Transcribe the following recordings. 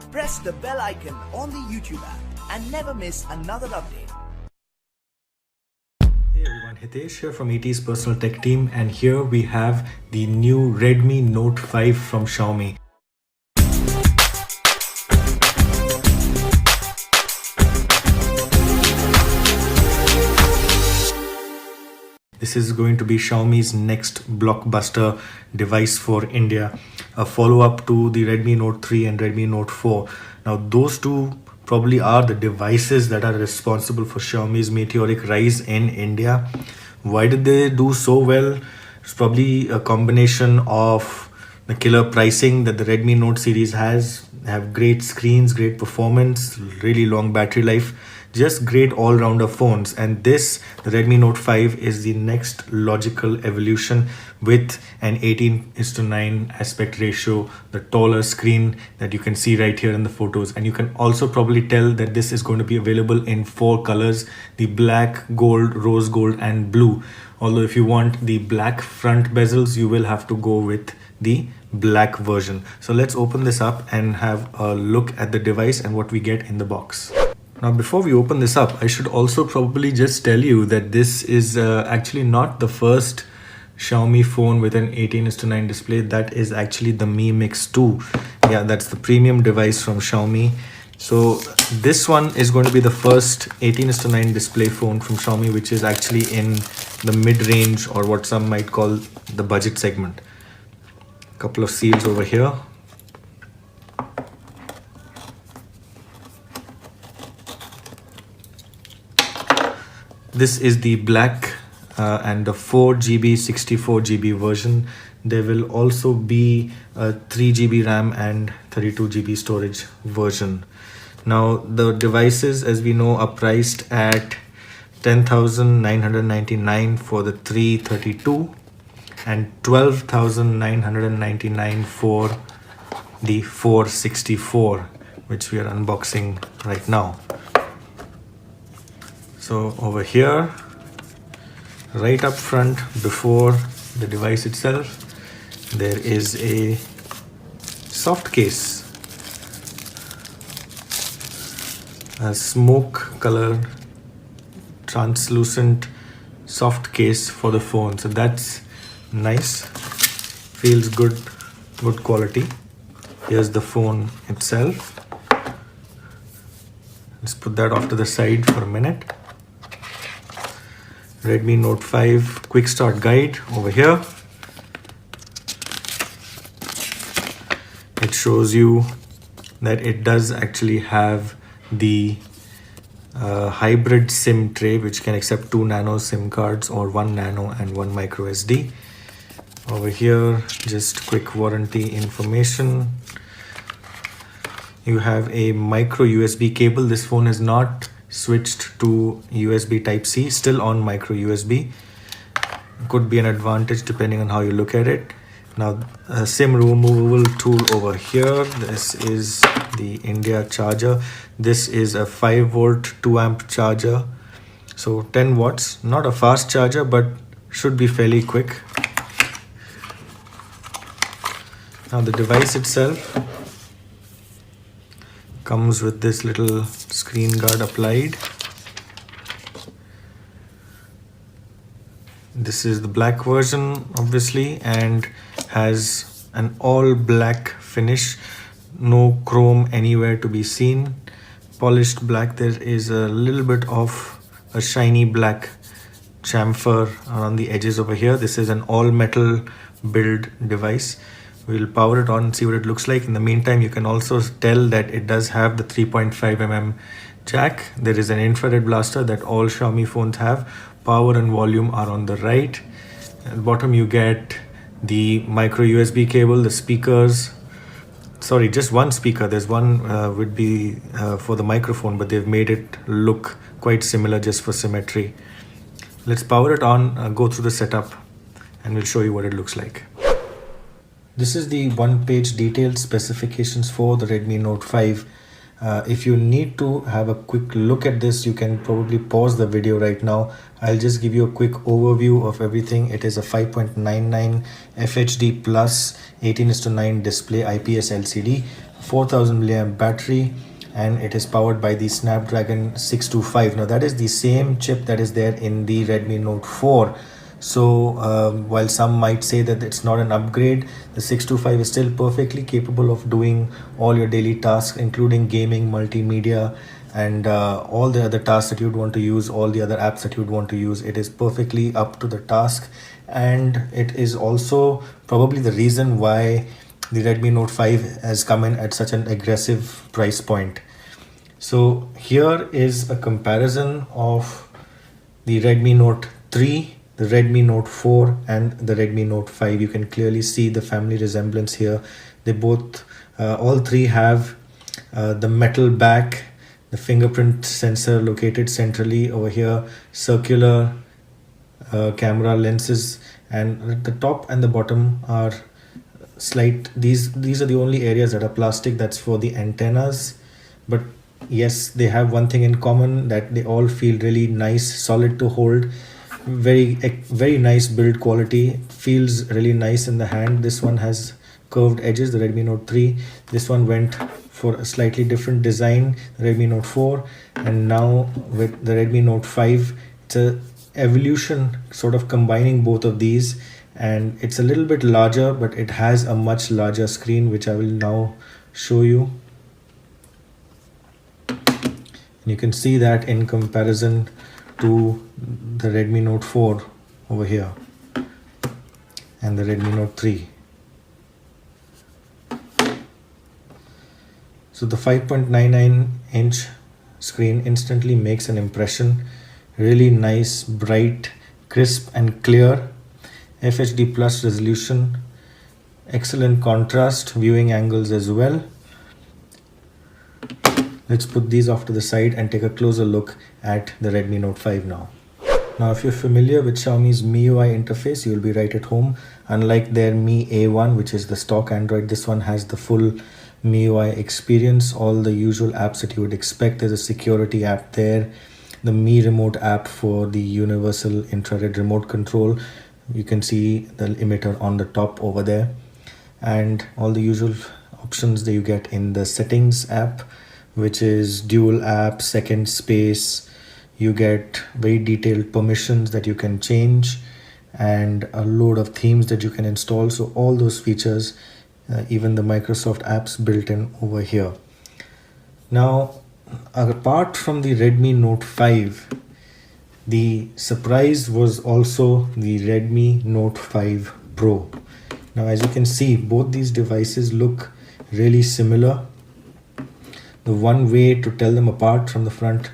Press the bell icon on the YouTube app and never miss another update. Hey everyone, Hitesh here from ET's personal tech team, and here we have the new Redmi Note 5 from Xiaomi. This is going to be Xiaomi's next blockbuster device for India, a follow-up to the Redmi Note 3 and Redmi Note 4. Now those two probably are the devices that are responsible for Xiaomi's meteoric rise in India. Why did they do so well? It's probably a combination of the killer pricing that the Redmi Note series has. They have great screens, great performance, really long battery life, just great all-rounder phones. And this, the Redmi Note 5, is the next logical evolution with an 18:9 aspect ratio, the taller screen that you can see right here in the photos. And you can also probably tell that this is going to be available in 4 colors: the black, gold, rose gold and blue. Although if you want the black front bezels, you will have to go with the black version. So let's open this up and have a look at the device and what we get in the box. Now, before we open this up, I should also probably just tell you that this is actually not the first Xiaomi phone with an 18:9 display. That is actually the Mi Mix 2. Yeah, that's the premium device from Xiaomi. So this one is going to be the first 18:9 display phone from Xiaomi, which is actually in the mid-range, or what some might call the budget segment. Couple of seals over here. This is the black and the 4GB, 64GB version. There will also be a 3GB RAM and 32GB storage version. Now the devices, as we know, are priced at 10,999 for the 332 and 12,999 for the 464, which we are unboxing right now. So over here, right up front before the device itself, there is a soft case, a smoke color translucent soft case for the phone. So that's nice, feels good quality. Here's the phone itself. Let's put that off to the side for a minute. Redmi Note 5 quick start guide over here. It shows you that it does actually have the hybrid SIM tray, which can accept 2 nano SIM cards or 1 nano and 1 micro SD. Over here, just quick warranty information. You have a micro USB cable. This phone is not switched to USB Type-C, still on micro USB. Could be an advantage depending on how you look at it. Now, a SIM removable tool over here. This is the India charger. This is a 5-volt 2-amp charger. So 10 watts, not a fast charger, but should be fairly quick. Now the device itself comes with this little screen guard applied. This is the black version, obviously, and has an all black finish, no chrome anywhere to be seen. Polished black. There is a little bit of a shiny black chamfer around the edges over here. This is an all metal build device. We'll power it on and see what it looks like. In the meantime, you can also tell that it does have the 3.5mm jack. There is an infrared blaster that all Xiaomi phones have. Power and volume are on the right. At the bottom, you get the micro USB cable, the speakers. Sorry, just one speaker. There's one would be for the microphone, but they've made it look quite similar just for symmetry. Let's power it on, go through the setup, and we'll show you what it looks like. This is the one-page detailed specifications for the Redmi Note 5. If you need to have a quick look at this, you can probably pause the video right now. I'll just give you a quick overview of everything. It is a 5.99 FHD plus 18:9 display IPS LCD 4000 milliamp battery, and it is powered by the Snapdragon 625. Now that is the same chip that is there in the Redmi Note 4. So while some might say that it's not an upgrade, the 625 is still perfectly capable of doing all your daily tasks, including gaming, multimedia, and all the other tasks that you'd want to use, all the other apps that you'd want to use. It is perfectly up to the task, and it is also probably the reason why the Redmi Note 5 has come in at such an aggressive price point. So here is a comparison of the Redmi Note 3, the Redmi Note 4 and the Redmi Note 5. You can clearly see the family resemblance here. They both, all three have the metal back, the fingerprint sensor located centrally over here, circular camera lenses, and the top and the bottom are slight. These are the only areas that are plastic. That's for the antennas. But yes, they have one thing in common, that they all feel really nice, solid to hold. Very nice build quality, feels really nice in the hand. This one has curved edges, the Redmi Note 3. This one went for a slightly different design, the Redmi Note 4, and now with the Redmi Note 5, it's a evolution sort of combining both of these, and it's a little bit larger, but it has a much larger screen, which I will now show you. And you can see that in comparison to the Redmi Note 4 over here and the Redmi Note 3. So the 5.99 inch screen instantly makes an impression. Really nice, bright, crisp and clear. FHD plus resolution, excellent contrast, viewing angles as well. Let's put these off to the side and take a closer look at the Redmi Note 5 now. Now, if you're familiar with Xiaomi's MIUI interface, you'll be right at home. Unlike their Mi A1, which is the stock Android, this one has the full MIUI experience, all the usual apps that you would expect. There's a security app there, the Mi Remote app for the universal infrared remote control. You can see the emitter on the top over there, and all the usual options that you get in the settings app, which is dual app, second space. You get very detailed permissions that you can change and a load of themes that you can install. So all those features, even the Microsoft apps built in over here. Now, apart from the Redmi Note 5, the surprise was also the Redmi Note 5 Pro. Now, as you can see, both these devices look really similar. The one way to tell them apart from the front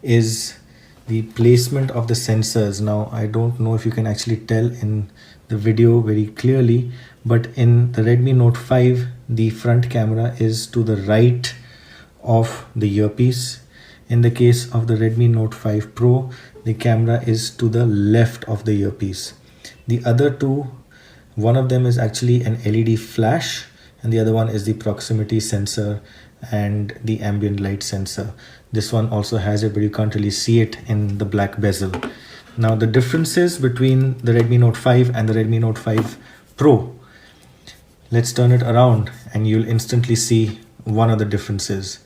is the placement of the sensors. Now, I don't know if you can actually tell in the video very clearly, but in the Redmi Note 5, the front camera is to the right of the earpiece. In the case of the Redmi Note 5 Pro, the camera is to the left of the earpiece. The other two, one of them is actually an LED flash, and the other one is the proximity sensor and the ambient light sensor. This one also has it, but you can't really see it in the black bezel. Now, the differences between the Redmi Note 5 and the Redmi Note 5 Pro. Let's turn it around and you'll instantly see one of the differences.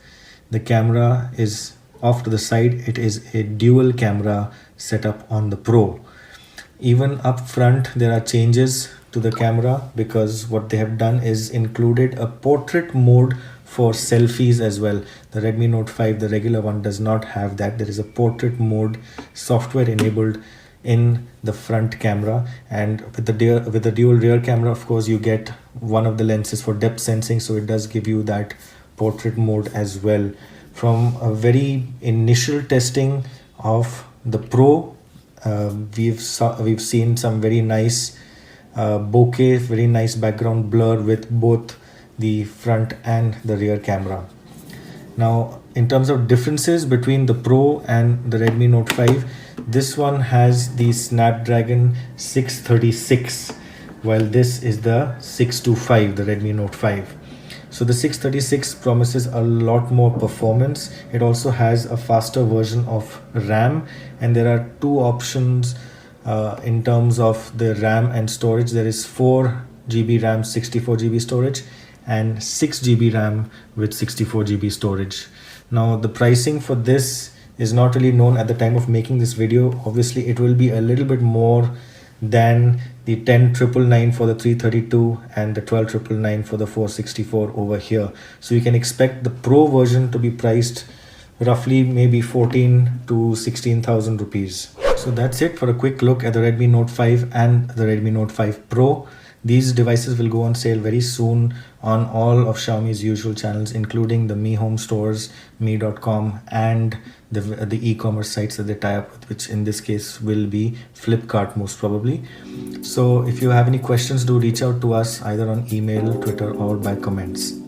The camera is off to the side. It is a dual camera setup on the Pro. Even up front, there are changes to the camera, because what they have done is included a portrait mode for selfies as well. The Redmi Note 5, the regular one, does not have that. There is a portrait mode software enabled in the front camera, and with the dual rear camera, of course, you get one of the lenses for depth sensing, so it does give you that portrait mode as well. From a very initial testing of the Pro, we've seen some very nice bokeh, very nice background blur with both the front and the rear camera. Now, in terms of differences between the Pro and the Redmi Note 5, this one has the Snapdragon 636, while this is the 625, the Redmi Note 5. So the 636 promises a lot more performance. It also has a faster version of RAM, and there are two options in terms of the RAM and storage. There is 4 GB RAM, 64 GB storage, and 6 GB RAM with 64 GB storage. Now the pricing for this is not really known at the time of making this video. Obviously it will be a little bit more than the 10,999 for the 332 and the 12,999 for the 464 over here. So you can expect the Pro version to be priced roughly maybe 14 to 16,000 rupees. So that's it for a quick look at the Redmi Note 5 and the Redmi Note 5 Pro. These devices will go on sale very soon on all of Xiaomi's usual channels, including the Mi Home stores, Mi.com, and the e-commerce sites that they tie up with, which in this case will be Flipkart most probably. So if you have any questions, do reach out to us either on email, Twitter, or by comments.